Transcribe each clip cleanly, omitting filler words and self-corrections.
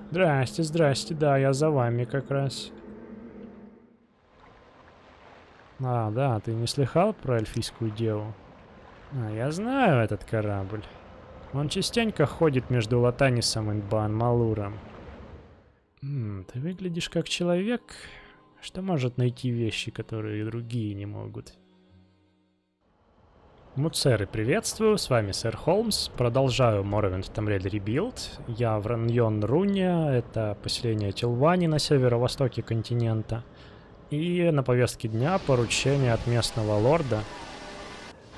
Здрасте, здрасте, да, я за вами как раз. А, да, ты не слыхал про эльфийскую деву? А, я знаю этот корабль. Он частенько ходит между Латанисом и Баан-Малуром. Ты выглядишь как человек, что может найти вещи, которые другие не могут. Муцеры, приветствую, с вами сэр Холмс. Продолжаю Morrowind Tomb Raider Rebuild. Я в Раньон-Руне, это поселение Тилвани на северо-востоке континента. И на повестке дня поручение от местного лорда.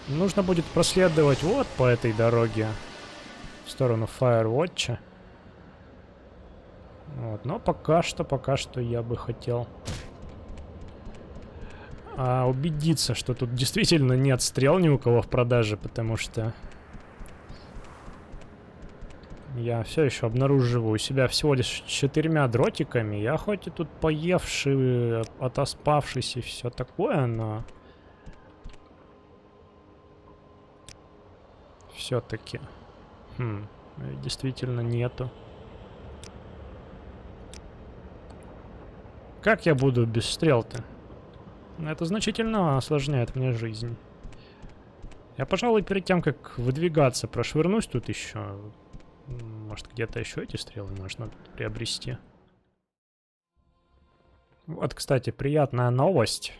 Нужно будет проследовать вот по этой дороге в сторону Firewatch. Вот, но пока что я бы хотел убедиться, что тут действительно нет стрел ни у кого в продаже, потому что я все еще обнаруживаю себя всего лишь 4 дротиками. Я хоть и тут поевший, отоспавшийся и все такое, но все-таки действительно нету. Как я буду без стрел-то? Это значительно осложняет мне жизнь. Я, пожалуй, перед тем, как выдвигаться, прошвырнусь тут еще. Может, где-то еще эти стрелы можно приобрести. Вот, кстати, приятная новость.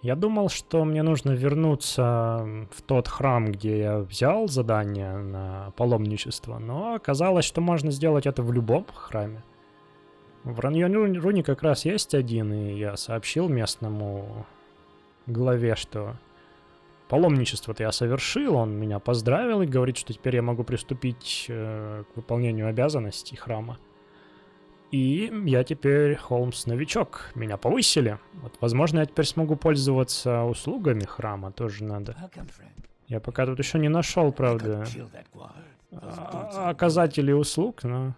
Я думал, что мне нужно вернуться в тот храм, где я взял задание на паломничество, но оказалось, что можно сделать это в любом храме. В Раньон-Руне как раз есть один, и я сообщил местному главе, что паломничество-то я совершил, он меня поздравил и говорит, что теперь я могу приступить к выполнению обязанностей храма. И я теперь Холмс-новичок, меня повысили. Вот, возможно, я теперь смогу пользоваться услугами храма, тоже надо. Я пока тут еще не нашел, правда, оказателей услуг, но...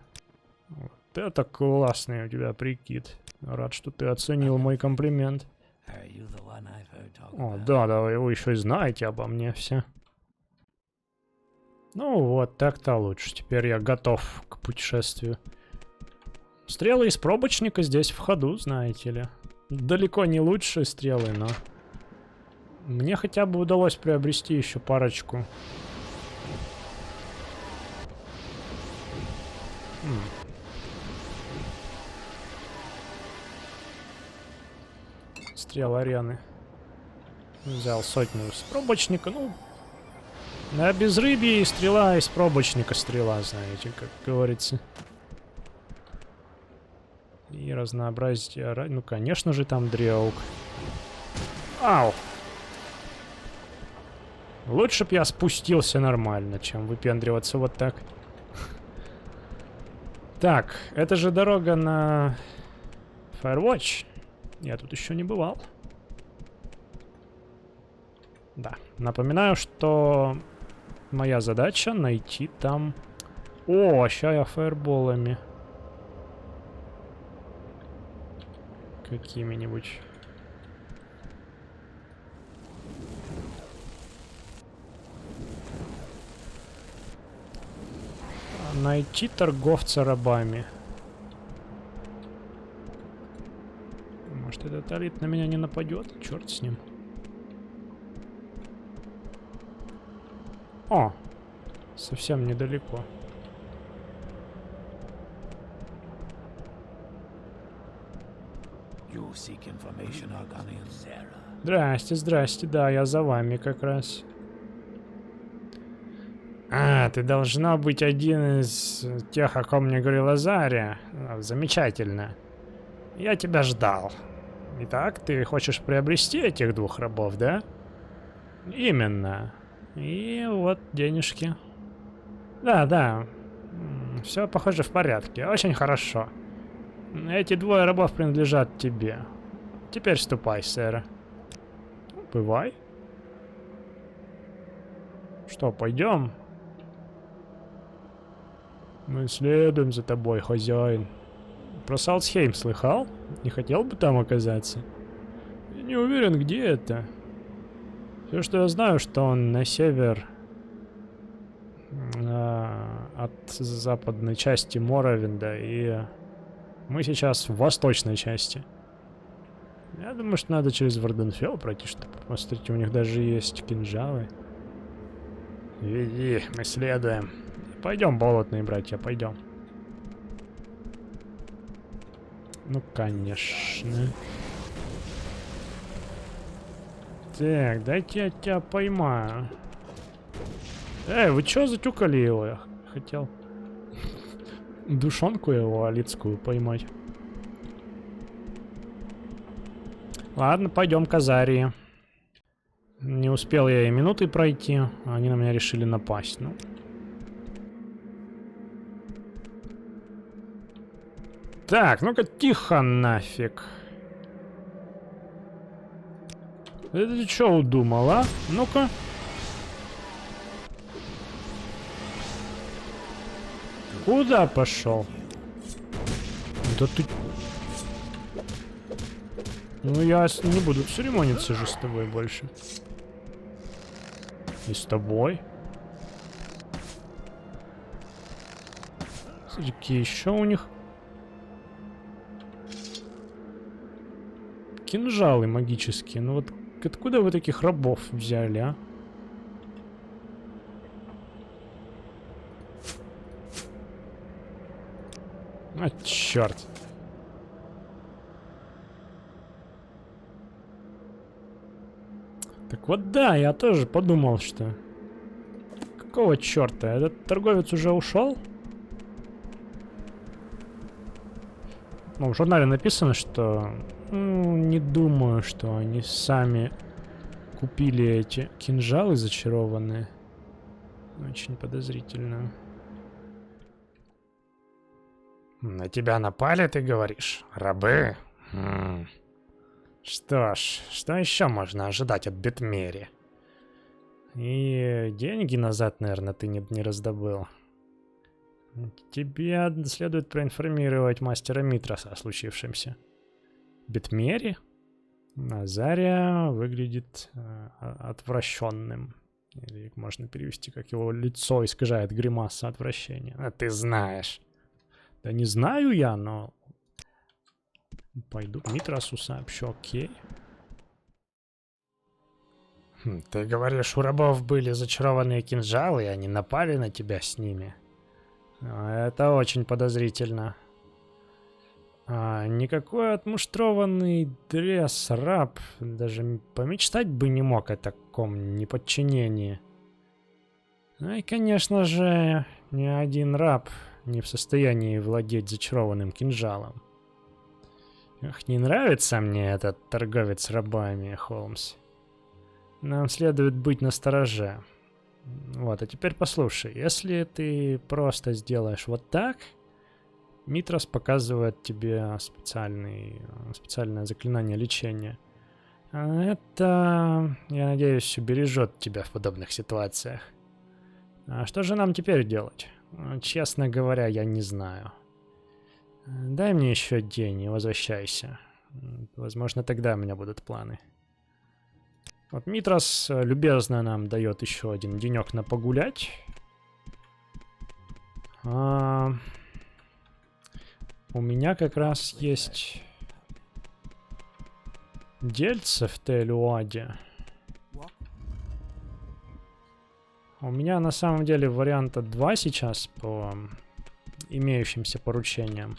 Это классный у тебя прикид. Рад, что ты оценил мой комплимент. О, да, вы еще и знаете обо мне все. Ну вот, так-то лучше. Теперь я готов к путешествию. Стрелы из пробочника здесь в ходу, знаете ли. Далеко не лучшие стрелы, но... Мне хотя бы удалось приобрести еще парочку. Стрел арены. Взял 100 из пробочника. Ну, на безрыбье и стрела из пробочника стрела, знаете, как говорится. И разнообразие. Ну, конечно же, там дреук. Ау! Лучше б я спустился нормально, чем выпендриваться вот так. Так, это же дорога на Firewatch. Я тут еще не бывал. Да. Напоминаю, что моя задача найти там... О, ща я фаерболами. Какими-нибудь. Найти торговца рабами. Может, этот алит на меня не нападет? Черт с ним. О! Совсем недалеко. Здрасте, здрасте, да, я за вами как раз. А, ты должна быть один из тех, о ком мне говорил Азария. Замечательно. Я тебя ждал. Итак, ты хочешь приобрести этих 2 рабов, да? Именно. И вот денежки. Да. Все, похоже, в порядке. Очень хорошо. Эти 2 рабов принадлежат тебе. Теперь ступай, сэр. Бывай. Что, пойдем? Мы следуем за тобой, хозяин. Про Салцхейм слыхал? Не хотел бы там оказаться? Я не уверен, где это. Все, что я знаю, что он на север от западной части Моровинда, и мы сейчас в восточной части. Я думаю, что надо через Варденфелл пройти, чтобы... Посмотрите, у них даже есть кинжалы. Веди, мы следуем. Пойдем, болотные братья, пойдем. Ну, конечно. Так, дайте я тебя поймаю. Эй, вы чё затюкали его? Я хотел душонку его алицкую поймать. Ладно, пойдем к Азарии. Не успел я и минуты пройти, а они на меня решили напасть. Ну. Так, ну-ка тихо нафиг. Это ты что удумал, а? Ну-ка. Куда пошел? Да ты... Ну я не буду церемониться же с тобой больше. И с тобой. Смотри, какие еще у них кинжалы магические. Ну вот откуда вы таких рабов взяли, а? А, черт. Так вот да, я тоже подумал, что... Какого черта? Этот торговец уже ушел? Ну, в журнале написано, что... Ну, не думаю, что они сами купили эти кинжалы зачарованные. Очень подозрительно. На тебя напали, ты говоришь? Рабы? Что ж, что еще можно ожидать от Бетмери? И деньги назад, наверное, ты не раздобыл. Тебе следует проинформировать мастера Митраса о случившемся. Бетмери? Азария выглядит отвращенным. Или можно перевести, как его лицо искажает гримаса отвращения. А ты знаешь. Да не знаю я, но... Пойду к Митрасу сообщу, окей. Ты говоришь, у рабов были зачарованные кинжалы, и они напали на тебя с ними. Это очень подозрительно. Никакой отмуштрованный дресс-раб даже помечтать бы не мог о таком неподчинении. Ну и, конечно же, ни один раб не в состоянии владеть зачарованным кинжалом. Ах, не нравится мне этот торговец рабами, Холмс. Нам следует быть настороже. Вот, а теперь послушай. Если ты просто сделаешь вот так, Митрас показывает тебе специальное заклинание лечения. Это, я надеюсь, убережет тебя в подобных ситуациях. А что же нам теперь делать? Честно говоря, я не знаю. Дай мне еще день и возвращайся. Возможно, тогда у меня будут планы. Вот Митрас любезно нам дает еще один денек на погулять. У меня как раз есть дельце в Тель-Уаде. У меня на самом деле варианта 2 сейчас по имеющимся поручениям.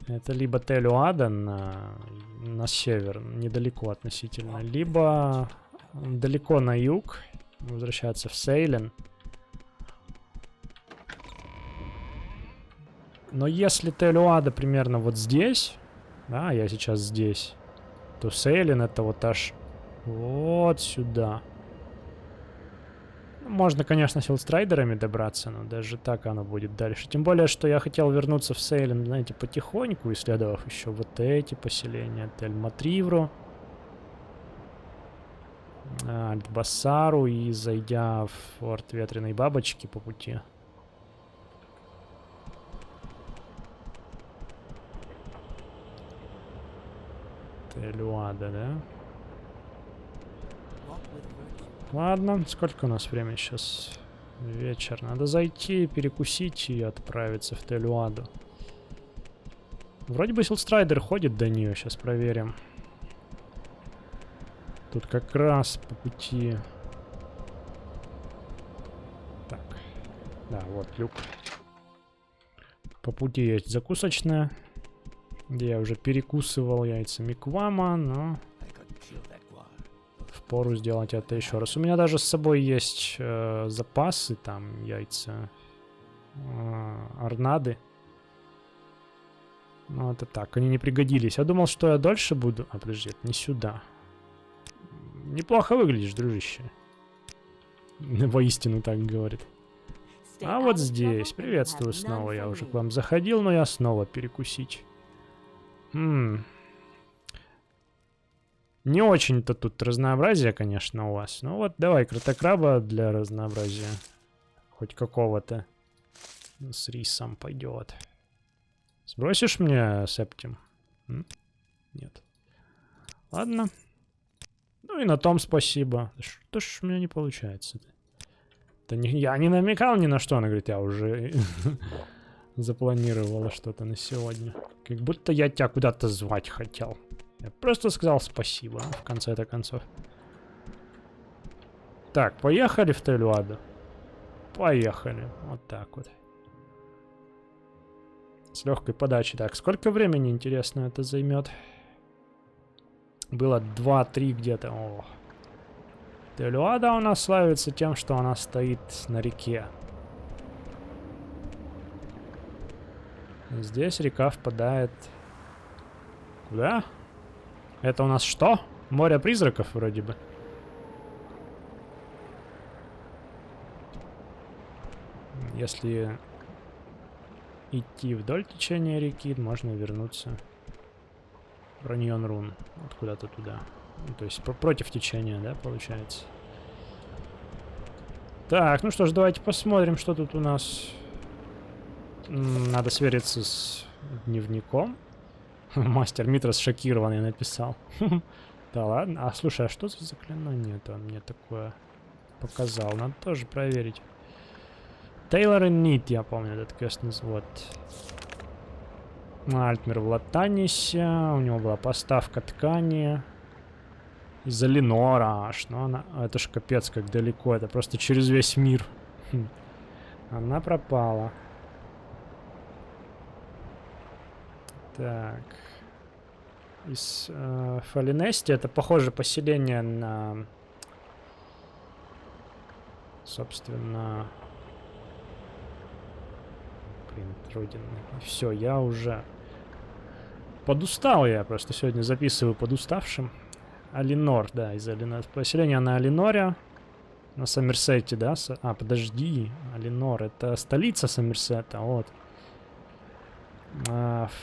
Это либо Тель-Уада на север, недалеко относительно, либо далеко на юг, возвращаться в Сейлен. Но если Тель-Уада примерно вот здесь, да, я сейчас здесь, то Сейлен это вот аж вот сюда. Можно, конечно, с хиллстрайдерами добраться, но даже так оно будет дальше. Тем более, что я хотел вернуться в Сейлен, знаете, потихоньку, исследовав еще вот эти поселения. Тель-Матривру, Альт-Басару и зайдя в форт Ветреной Бабочки по пути. Тель-Уада, да? Ладно, сколько у нас времени сейчас? Вечер. Надо зайти, перекусить и отправиться в Телюаду. Вроде бы Силстрайдер ходит до нее. Сейчас проверим. Тут как раз по пути... Так. Да, вот люк. По пути есть закусочная, где я уже перекусывал яйцами квама, но... Впору сделать это еще раз. У меня даже с собой есть запасы, там, яйца орнады. Ну, это так, они не пригодились. Я думал, что я дольше буду... А, подожди, это не сюда. Неплохо выглядишь, дружище. Воистину так говорит. А вот здесь. Приветствую снова. Я уже к вам заходил, но я снова перекусить. Не очень-то тут разнообразие, конечно, у вас. Ну вот, давай кротокраба для разнообразия. Хоть какого-то. С рисом пойдет. Сбросишь мне септим? Нет. Ладно. Ну и на том спасибо. Что ж у меня не получается-то? Я не намекал ни на что. Она говорит, я уже запланировала что-то на сегодня. Как будто я тебя куда-то звать хотел. Я просто сказал спасибо, в конце-то концов. Так, поехали в Телюаду. Поехали. Вот так вот. С легкой подачей. Так, сколько времени, интересно, это займет? Было 2-3 где-то. О. Телюада у нас славится тем, что она стоит на реке. Здесь река впадает... Куда? Это у нас что? Море призраков вроде бы. Если идти вдоль течения реки, можно вернуться в Раньон-Рун. Вот куда-то туда. Ну, то есть против течения, да, получается. Так, ну что ж, давайте посмотрим, что тут у нас. Надо свериться с дневником. Мастер Митрос шокированный написал. Да ладно. А слушай, а что за заклинание это он мне такое показал? Надо тоже проверить. Tailor in Need, я помню, этот квест называют. Альтмер в Латанисе. У него была поставка ткани. Из-за Ленора аж. Но она... Это ж капец, как далеко. Это просто через весь мир. Она пропала. Так. Из Фалинести это похоже поселение на... Собственно... Блин, родина. Все, я уже... Подустал я просто сегодня записываю подуставшим. Алинор, да, из Алинор. Поселение на Алиноре. На Сомерсете, да? А, подожди. Алинор, это столица Сомерсета, вот.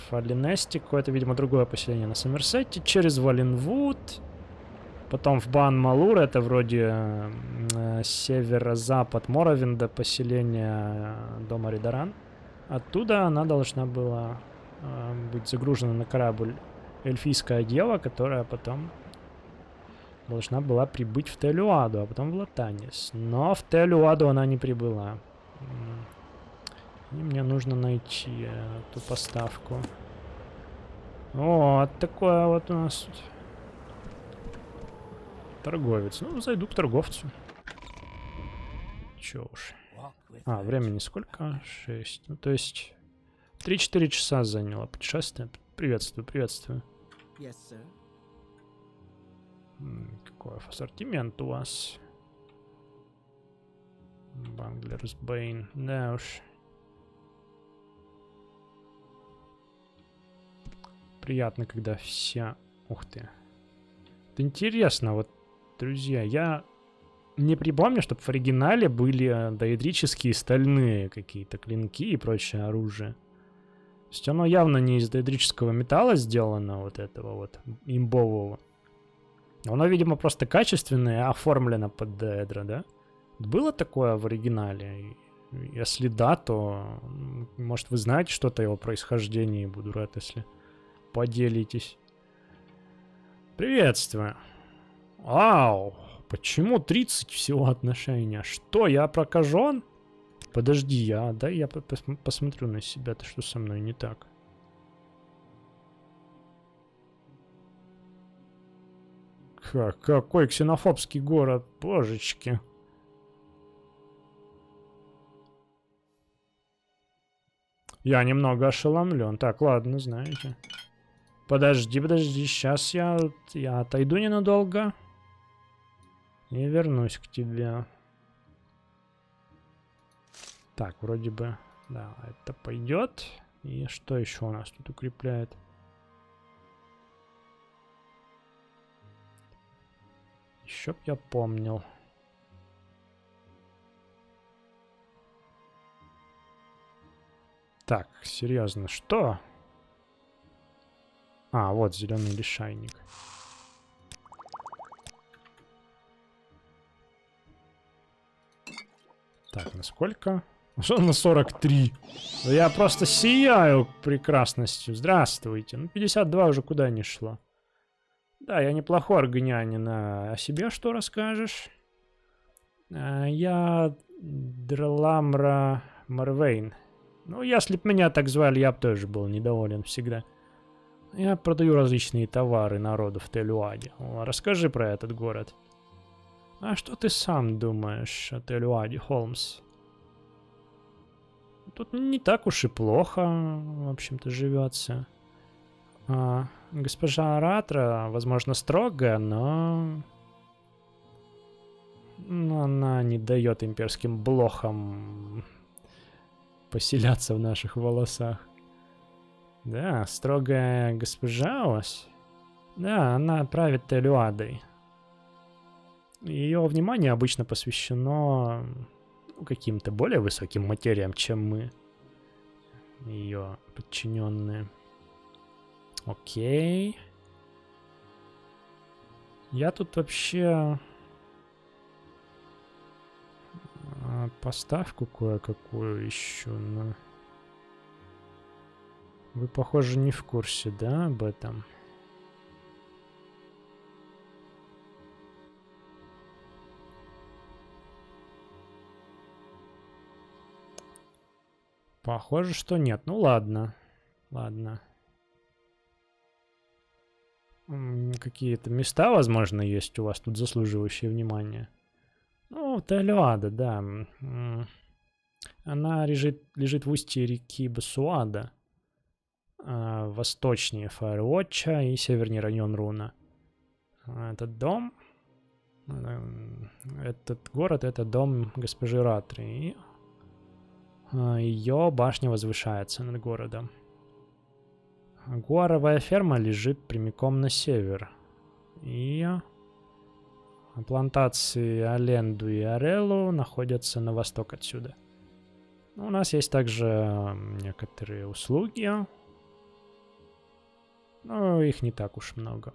Фалинести, какое-то, видимо, другое поселение на Сомерсете. Через Валенвуд. Потом в Бан-Малур, это вроде северо-запад Моровинда, поселение дома Ридаран. Оттуда она должна была быть загружена на корабль эльфийская дева, которая потом должна была прибыть в Телюаду, а потом в Латанис. Но в Телюаду она не прибыла. И мне нужно найти эту поставку. Вот такое вот у нас тут. Торговец. Ну, зайду к торговцу. Чё уж. А, времени сколько? 6. Ну, то есть 3-4 часа заняло путешествие. Приветствую, приветствую. Yes, sir. Какой ассортимент у вас? Банглерс Бэйн. Да уж. Приятно, когда все... Ух ты. Это интересно, вот, друзья, я не припомню, чтобы в оригинале были доэдрические стальные какие-то клинки и прочее оружие. То есть оно явно не из доэдрического металла сделано, вот этого вот имбового. Оно, видимо, просто качественное, оформлено под доэдра, да? Было такое в оригинале? Если да, то, может, вы знаете что-то о его происхождении, буду рад, если поделитесь. Приветствую. Вау, Почему 30 всего отношения? Что, я прокажен? Подожди, я посмотрю на себя, то что со мной не так. Какой ксенофобский город, божечки. Я немного ошеломлен. Так, ладно, знаете. Подожди, сейчас я отойду ненадолго. И вернусь к тебе. Так, вроде бы, да, это пойдет. И что еще у нас тут укрепляет? Еще б я помнил. Так, серьезно, что? А, вот зеленый лишайник. Так, насколько? Что на 43? Я просто сияю прекрасностью. Здравствуйте. Ну, 52 уже куда ни шло. Да, я неплохой аргонянин. А о себе что расскажешь? Я Драламра Марвейн. Ну, если б меня так звали, я бы тоже был недоволен всегда. Я продаю различные товары народу в Телюаде. Расскажи про этот город. А что ты сам думаешь о Телюаде, Холмс? Тут не так уж и плохо, в общем-то, живется. Госпожа Аратра, возможно, строгая, но она не дает имперским блохам поселяться в наших волосах. Да, строгая госпожа у вас? Да, она правит Телюадой. Ее внимание обычно посвящено каким-то более высоким материям, чем мы, ее подчиненные. Окей. Я тут вообще поставку кое-какую ищу, но вы, похоже, не в курсе, да, об этом? Похоже, что нет. Ну ладно. Ладно. Какие-то места, возможно, есть у вас тут заслуживающие внимания. Ну, Телюада, да. Она лежит в устье реки Басуада. Восточнее Фаервотча и севернее район Руна. Этот дом... Этот город — это дом госпожи Ратри. И ее башня возвышается над городом. Гуаровая ферма лежит прямиком на север. И плантации Аленду и Арелу находятся на восток отсюда. У нас есть также некоторые услуги. Но их не так уж много.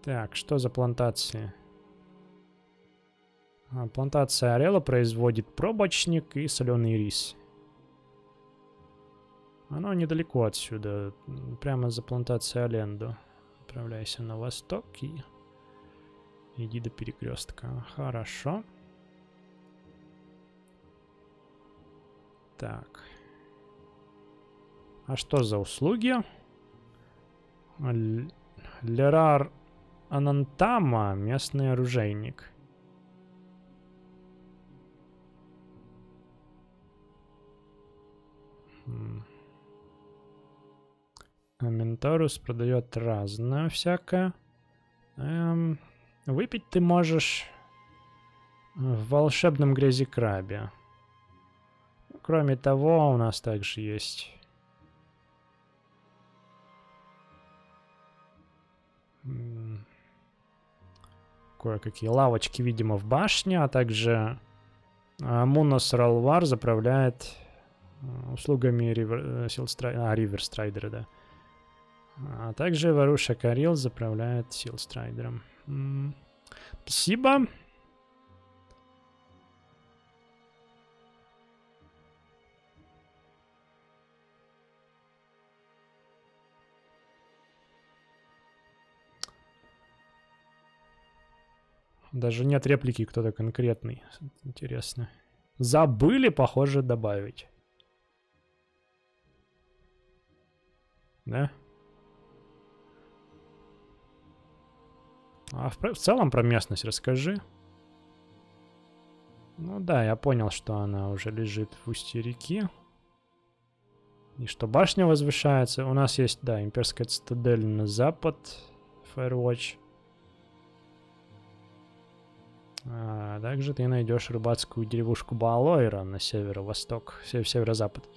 Так, что за плантации? Плантация Арела производит пробочник и соленый рис. Оно недалеко отсюда, прямо за плантацией Аленду. Отправляйся на восток и иди до перекрестка. Хорошо. Так. А что за услуги? Лерар Анантама, местный оружейник. Менторус продает разное всякое. Выпить ты можешь в волшебном грязекрабе. Кроме того, у нас также есть кое-какие лавочки, видимо, в башне, а также Мунос Ралвар заправляет услугами Риверстрайдера, да. А также Варуша Карил заправляет Силстрайдером. Спасибо. Даже нет реплики кто-то конкретный. Интересно. Забыли, похоже, добавить. Да? А в целом про местность расскажи. Ну да, я понял, что она уже лежит в устье реки. И что башня возвышается. У нас есть, да, имперская цитадель на запад. Firewatch. А также ты найдешь рыбацкую деревушку Балойра на северо-восток, северо-запад.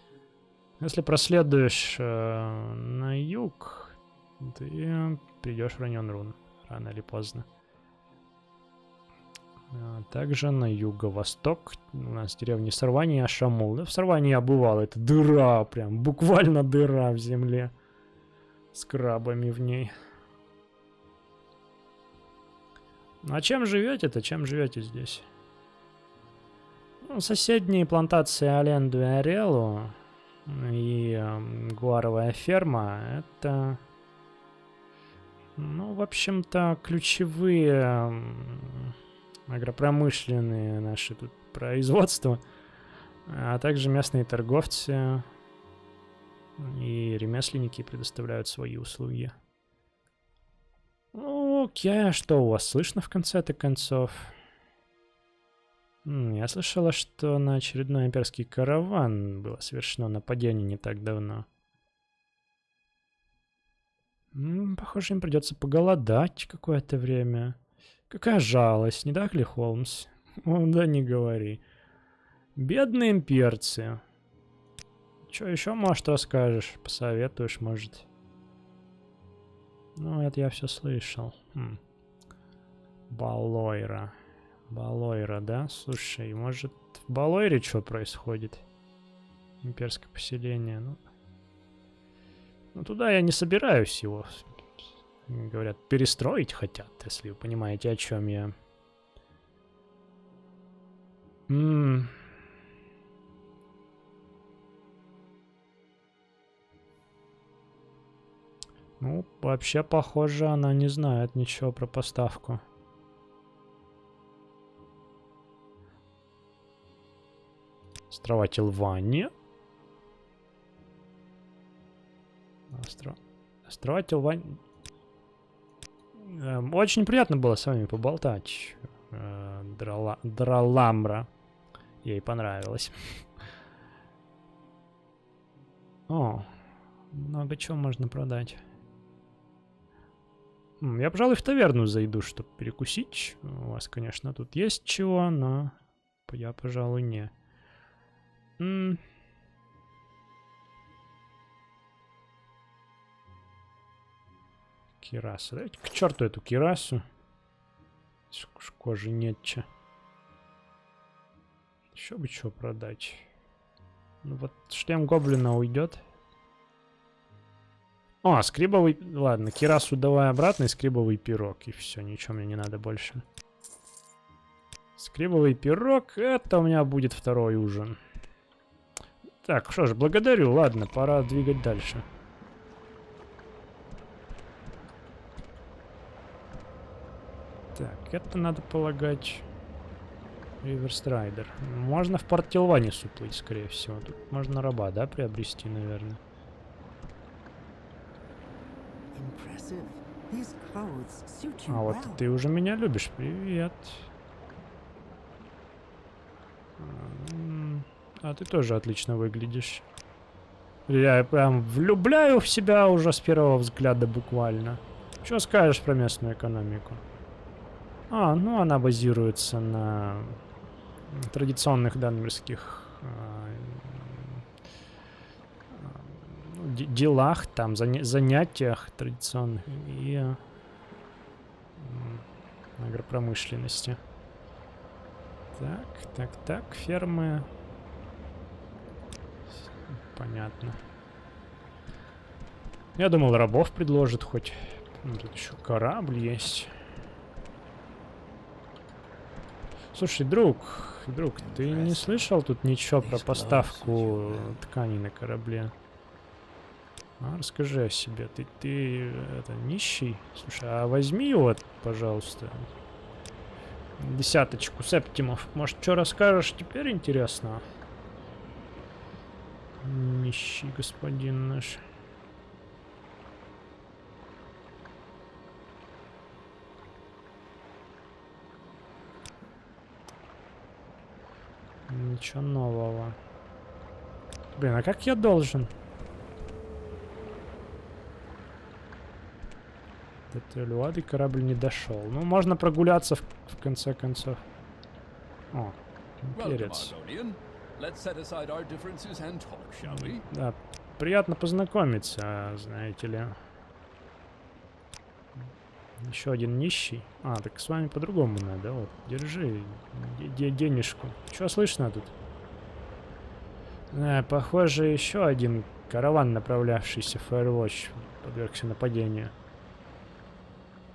Если проследуешь на юг, ты придешь в Раньон-Рун рано или поздно. Также на юго-восток у нас деревня Сарвани и Ашамул. Да, в Сарвани я бывал, это дыра, прям буквально дыра в земле. С крабами в ней. Ну, а чем живете-то? Чем живете здесь? Ну, соседние плантации Аленду и Орелу и гуаровая ферма — это, ну, в общем-то, ключевые агропромышленные наши тут производства, а также местные торговцы и ремесленники предоставляют свои услуги. Ну, окей, что у вас слышно в конце-то концов? Я слышала, что на очередной имперский караван было совершено нападение не так давно. Похоже, им придется поголодать какое-то время. Какая жалость, не так ли, Холмс? О, да не говори. Бедные имперцы. Что еще, может, расскажешь? Посоветуешь, может? Ну, это я все слышал. Балойра. Балойра, да? Слушай, может, в Балойре что происходит? Имперское поселение. Ну, туда я не собираюсь его. Говорят, перестроить хотят, если вы понимаете, о чем я. Ну, вообще, похоже, она не знает ничего про поставку. Острова Тилвани. Острова Тилвани. Очень приятно было с вами поболтать. Драламбра. Ей понравилось. О, много чего можно продать. Я, пожалуй, в таверну зайду, чтобы перекусить. У вас, конечно, тут есть чего, но я, пожалуй, не. Кираса. Давайте к черту эту кирасу. Кожи нетче. Еще бы что продать. Ну вот шлем гоблина уйдет. О, скрибовый... Ладно, кирасу давай обратно и скрибовый пирог. И все, ничего мне не надо больше. Скрибовый пирог. Это у меня будет второй ужин. Так, что ж, благодарю. Ладно, пора двигать дальше. Так, это надо полагать... Риверстрайдер. Можно в порт Тилванис уплыть, скорее всего. Тут можно раба, да, приобрести, наверное. А вот ты уже меня любишь. Привет. А ты тоже отлично выглядишь. Я прям влюбляю в себя уже с первого взгляда буквально. Что скажешь про местную экономику? А, ну она базируется на традиционных данмирских делах, там, занятиях традиционных и агропромышленности. Так, фермы. Понятно. Я думал, рабов предложит хоть. Тут еще корабль есть. Слушай, друг, ты не слышал тут ничего про поставку тканей на корабле? Расскажи о себе. Ты это, нищий? Слушай, а возьми его, пожалуйста. Десяточку септимов. Может, что расскажешь теперь интересно? Нищий господин наш. Ничего нового. Блин, а как я должен? До Эльвады корабль не дошел. Ну, можно прогуляться в конце концов. О, имперец. Да, приятно познакомиться, знаете ли. Еще один нищий. А, так с вами по-другому надо. Вот, держи денежку. Что слышно тут? Похоже, еще один караван, направлявшийся в Firewatch, подвергся нападению.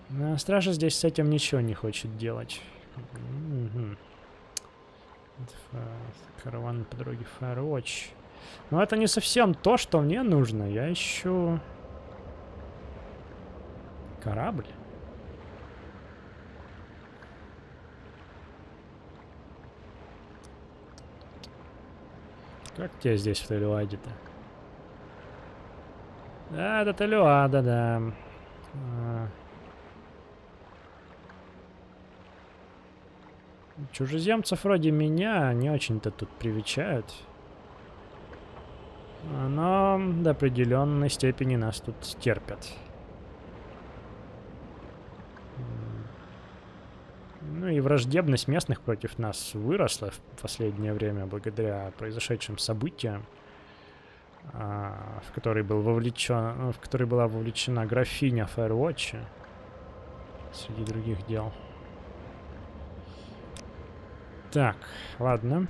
Но стража здесь с этим ничего не хочет делать. Караван по дороге в Firewatch. Но это не совсем то, что мне нужно. Я ищу... корабль. Как тебе здесь в Телюаде-то? Да, это Телюада, да. Чужеземцев вроде меня не очень-то тут привечают. Но до определенной степени нас тут терпят. Ну и враждебность местных против нас выросла в последнее время благодаря произошедшим событиям, в которые была вовлечена графиня Firewatch среди других дел. Так, ладно.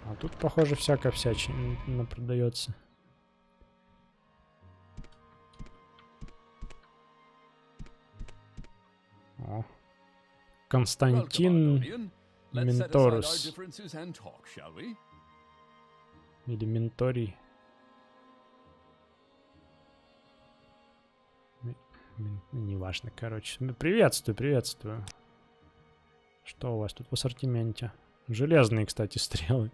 А тут, похоже, всякая всячина продается. О. Константин Менторус. Или Менторий. Неважно, короче. Приветствую, приветствую. Что у вас тут в ассортименте? Железные, кстати, стрелы.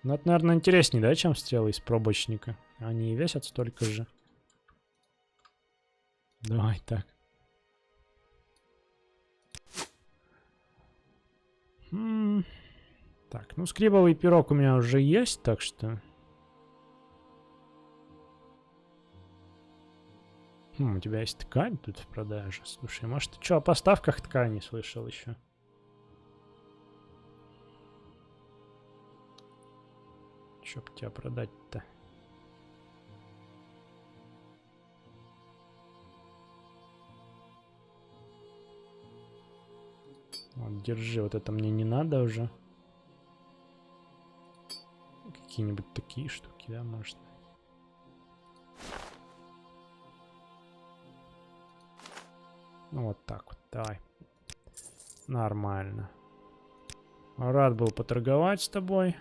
Ну, это, наверное, интереснее, да, чем стрелы из пробочника. Они и весят столько же. Давай так. Так, ну, скрибовый пирог у меня уже есть, так что... у тебя есть ткань тут в продаже. Слушай, может, ты что, о поставках ткани слышал еще? Че бы тебя продать-то? Вот, держи, вот это мне не надо уже. Какие-нибудь такие штуки, да, может? Ну, вот так вот, давай. Нормально. Рад был поторговать с тобой.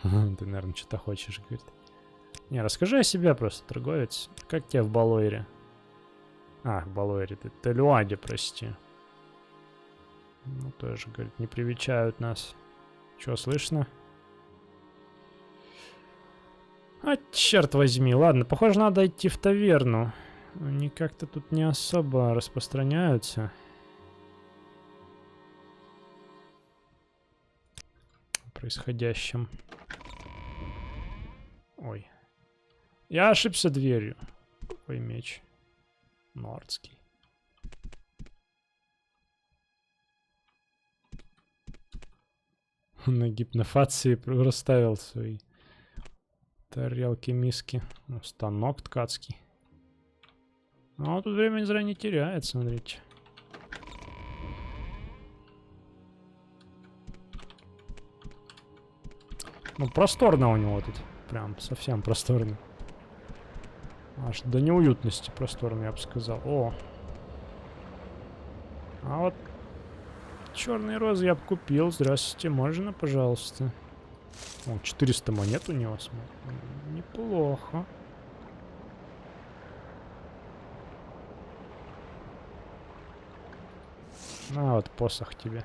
Ты, наверное, что-то хочешь, говорит. Не, расскажи о себе просто, торговец. Как тебе в Балойре? А, в Балойре, ты в Телюаде, прости. Ну, тоже, говорит, не привечают нас. Что, слышно? А, черт возьми, ладно, похоже, надо идти в таверну. Они как-то тут не особо распространяются. Происходящем. Ой. Я ошибся дверью. Какой меч. Нордский. На гипнофации расставил свои тарелки, миски. Ну, станок ткацкий. Ну, а тут время зря не теряет, смотрите. Ну, просторно у него тут. Прям совсем просторно. Аж до неуютности просторно, я бы сказал. О! А вот черные розы я бы купил. Здравствуйте, можно, пожалуйста? О, 400 монет у него, смотри. Неплохо. На вот посох тебе.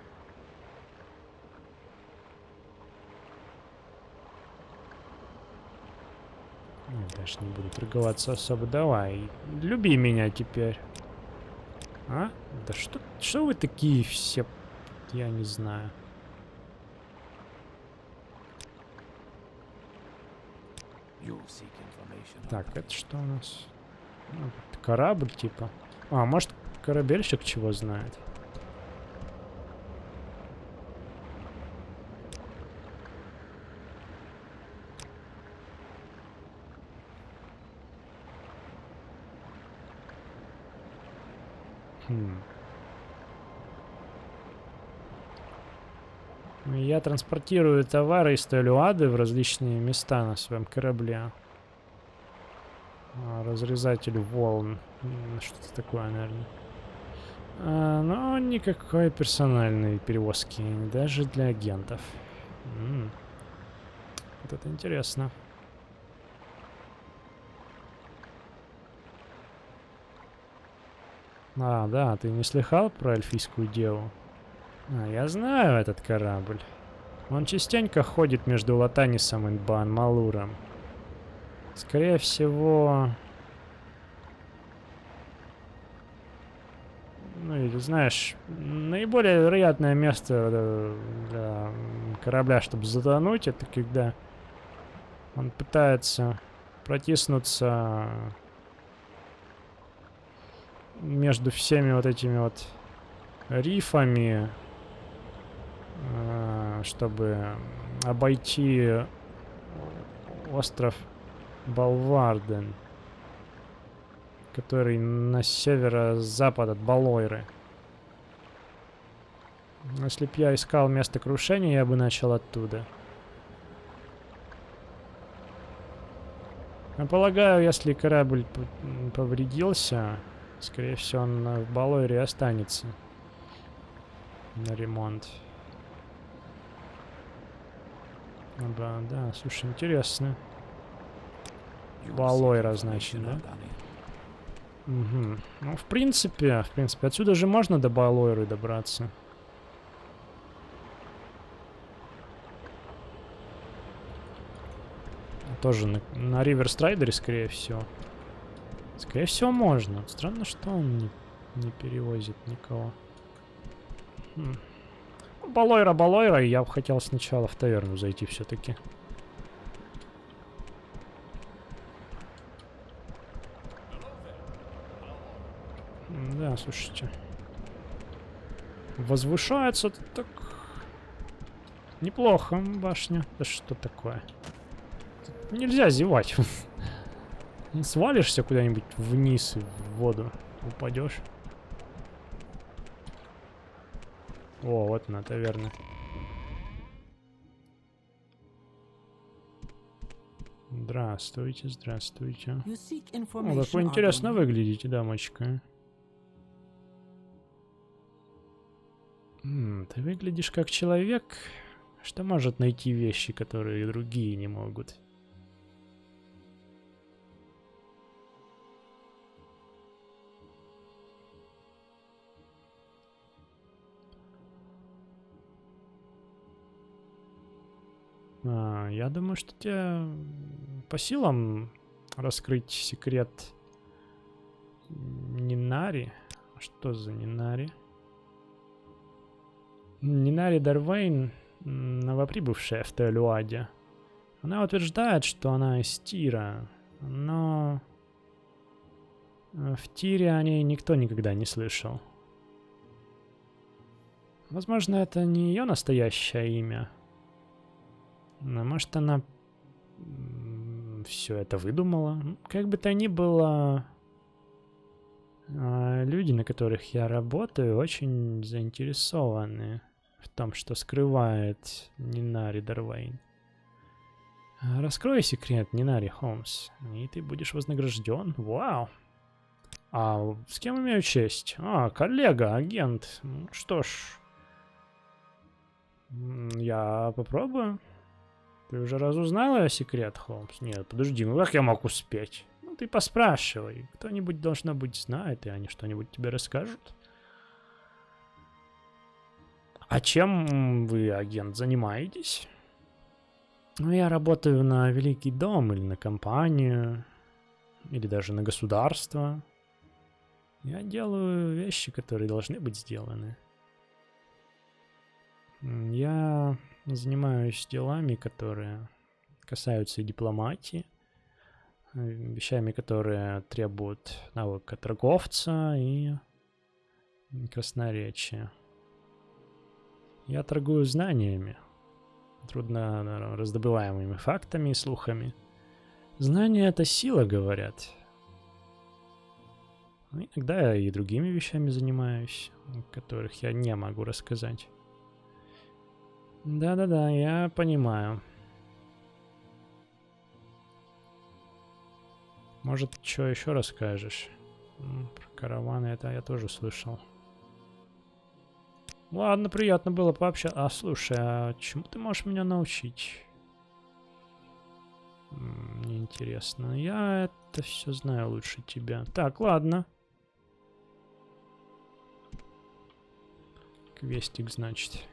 Даже не буду торговаться особо. Давай, люби меня теперь. А? Да что вы такие все? Я не знаю. Так, это что у нас? Ну, это корабль типа. А, может, корабельщик чего знает? Я транспортирую товары из Толюады в различные места на своем корабле. Разрезатель волн. Что-то такое, наверное. Но никакой персональной перевозки. Даже для агентов. Вот это интересно. А, да, ты не слыхал про эльфийскую деву? Я знаю этот корабль. Он частенько ходит между Латанисом и Бaan-Малуром. Скорее всего... Ну, или, знаешь, наиболее вероятное место для корабля, чтобы затонуть, это когда он пытается протиснуться между всеми вот этими вот рифами, чтобы обойти остров Балварден, который на северо-запад от Балойры. Если б я искал место крушения, я бы начал оттуда. Я полагаю, если корабль повредился, скорее всего, он в Балойре останется на ремонт. Да, слушай, интересно. Балойра, значит, да? Угу. Ну, в принципе, отсюда же можно до Балойры добраться. Тоже на Риверстрайдере, скорее всего. Скорее всего, можно. Странно, что он не перевозит никого. Балойра, я бы хотел сначала в таверну зайти все-таки. Да, слушайте. Возвышается так... Неплохо, башня. Да что такое? Тут нельзя зевать. Свалишься куда-нибудь вниз и в воду упадешь. О, вот она, таверна. Здравствуйте, здравствуйте. О, как вы интересно выглядите, дамочка. Ты выглядишь как человек, что может найти вещи, которые другие не могут. Я думаю, что тебе по силам раскрыть секрет Нинари. Что за Нинари? Нинари Дарвейн, новоприбывшая в Теолюаде. Она утверждает, что она из Тира, но в Тире о ней никто никогда не слышал. Возможно, это не ее настоящее имя. Но может, она все это выдумала. Как бы то ни было, люди, на которых я работаю, очень заинтересованы в том, что скрывает Нинари Дарвейн. Раскрой секрет, Нинари Холмс, и ты будешь вознагражден. Вау! А с кем имею честь? Коллега, агент. Что ж, я попробую. Ты уже разузнал ее секрет, Холмс? Нет, подожди, ну как я мог успеть? Ну ты поспрашивай. Кто-нибудь, должно быть, знает, и они что-нибудь тебе расскажут. А чем вы, агент, занимаетесь? Ну, я работаю на Великий дом или на компанию, или даже на государство. Я делаю вещи, которые должны быть сделаны. Я занимаюсь делами, которые касаются дипломатии, вещами, которые требуют навыка торговца и красноречия. Я торгую знаниями, трудно раздобываемыми фактами и слухами. Знания — это сила, говорят. Но иногда я и другими вещами занимаюсь, о которых я не могу рассказать. Да-да-да, я понимаю. Может, что еще расскажешь? Про караваны это я тоже слышал. Ладно, приятно было пообщаться. А слушай, а чему ты можешь меня научить? Мне интересно. Я это все знаю лучше тебя. Так, ладно. Квестик, значит.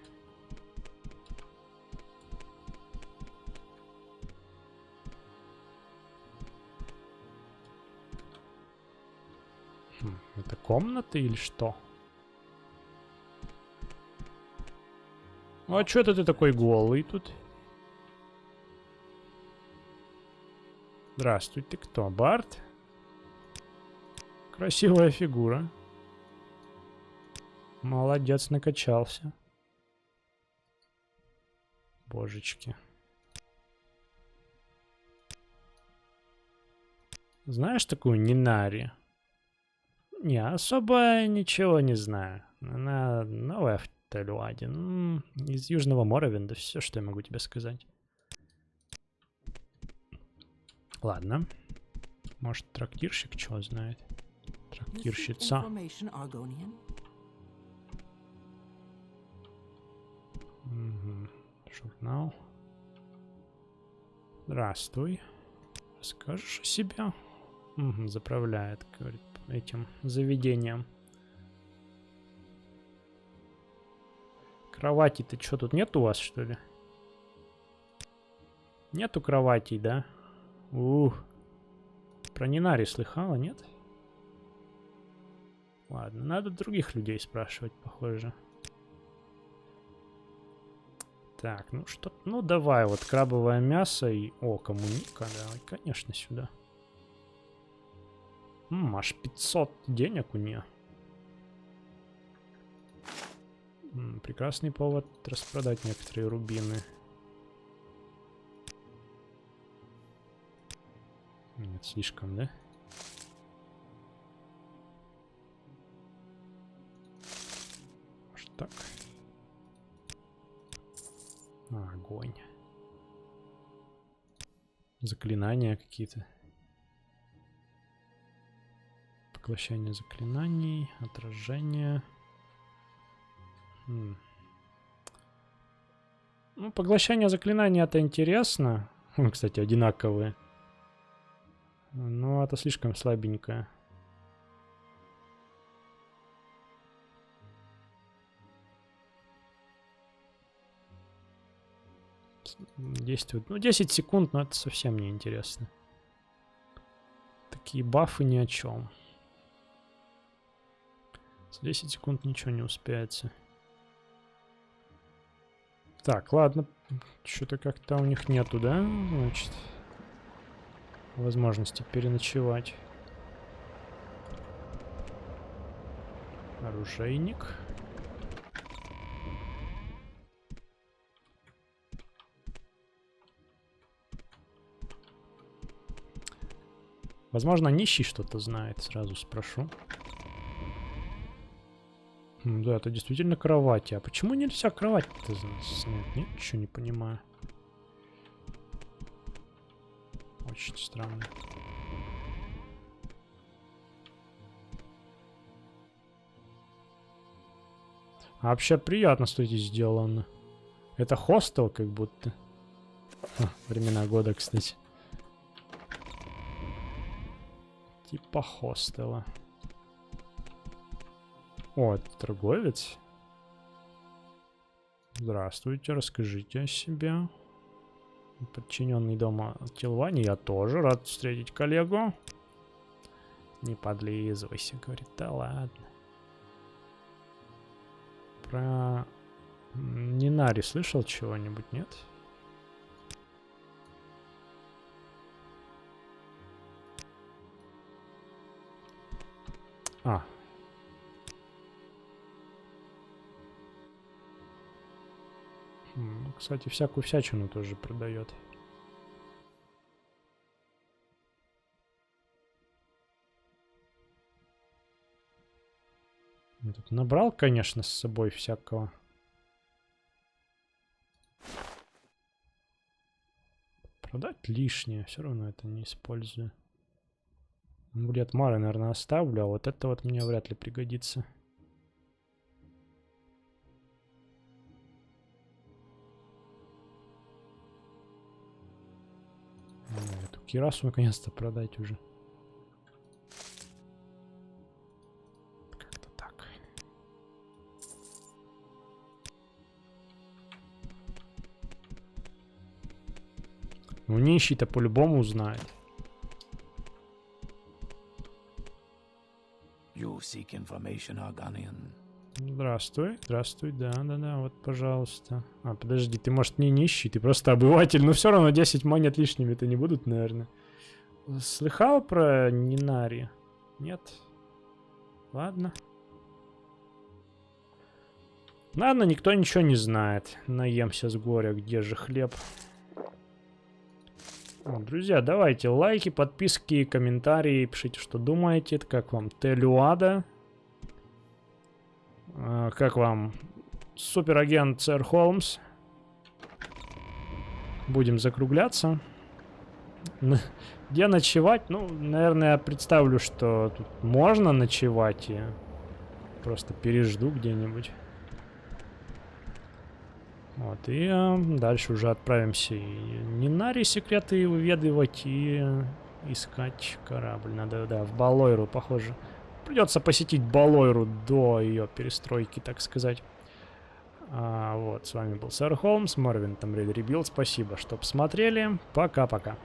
Это комната или что? А чё это ты такой голый тут? Здравствуй, ты кто, Барт? Красивая фигура. Молодец, накачался. Божечки. Знаешь такую Нинари? Не, особо ничего не знаю. Она новая в Талюаде. Из Южного Моровинда. Все, что я могу тебе сказать. Ладно. Может, трактирщик чего знает? Трактирщица. Угу. Журнал. Здравствуй. Расскажешь о себе? Угу, заправляет, говорит, этим заведением. Кровати-то что, тут нет у вас, что ли? Нету кроватей, да? Про Нинари слыхала, нет? Ладно, надо других людей спрашивать, похоже. Так, ну что... Ну давай, вот крабовое мясо и... О, коммуника, давай, конечно, сюда. Аж 500 денег у нее. Прекрасный повод распродать некоторые рубины. Нет, слишком, да? Может так? Огонь. Заклинания какие-то. Поглощение заклинаний, отражение. Ну, поглощение заклинаний это интересно. Кстати, одинаковые. Но это слишком слабенькое. Действует. Ну, 10 секунд, но это совсем не интересно. Такие бафы ни о чем. За 10 секунд ничего не успеется. Так, ладно. Что-то как-то у них нету, да? Значит, возможности переночевать. Оружейник. Возможно, нищий что-то знает, сразу спрошу. Да, это действительно кровати. А почему нельзя кровать-то снять? Нет, ничего не понимаю. Очень странно. А вообще приятно, что здесь сделано. Это хостел как будто. Времена года, кстати. Типа хостела. О, это торговец. Здравствуйте, расскажите о себе. Подчиненный дома Тилвани, я тоже рад встретить коллегу. Не подлизывайся, говорит, да ладно. Про Нинари слышал чего-нибудь, нет? А. Кстати, всякую всячину тоже продает. Тут набрал, конечно, с собой всякого. Продать лишнее, все равно это не использую. Амулет Мары, наверное, оставлю, а вот это вот мне вряд ли пригодится. Эту кирасу наконец-то продать уже. Как-то так. Ну, нищий-то по-любому узнает. Здравствуй, здравствуй, да, вот, пожалуйста. А, подожди, ты, может, не нищий, ты просто обыватель, но все равно 10 монет лишними-то не будут, наверное. Слыхал про Нинари? Нет? Ладно. Ладно, никто ничего не знает. Наемся с горя, где же хлеб? Друзья, давайте лайки, подписки, комментарии, пишите, что думаете, как вам Телюада, как вам суперагент Сэр Холмс. Будем закругляться. Где ночевать? Ну, наверное, я представлю, что тут можно ночевать, и просто пережду где-нибудь. Вот, и дальше уже отправимся и Нинари секреты выведывать, и искать корабль. Надо, да, в Балойру, похоже. Придется посетить Балойру до ее перестройки, так сказать. Вот, с вами был Сэр Холмс, Морвин, там Рейд Ребилд. Спасибо, что посмотрели. Пока-пока.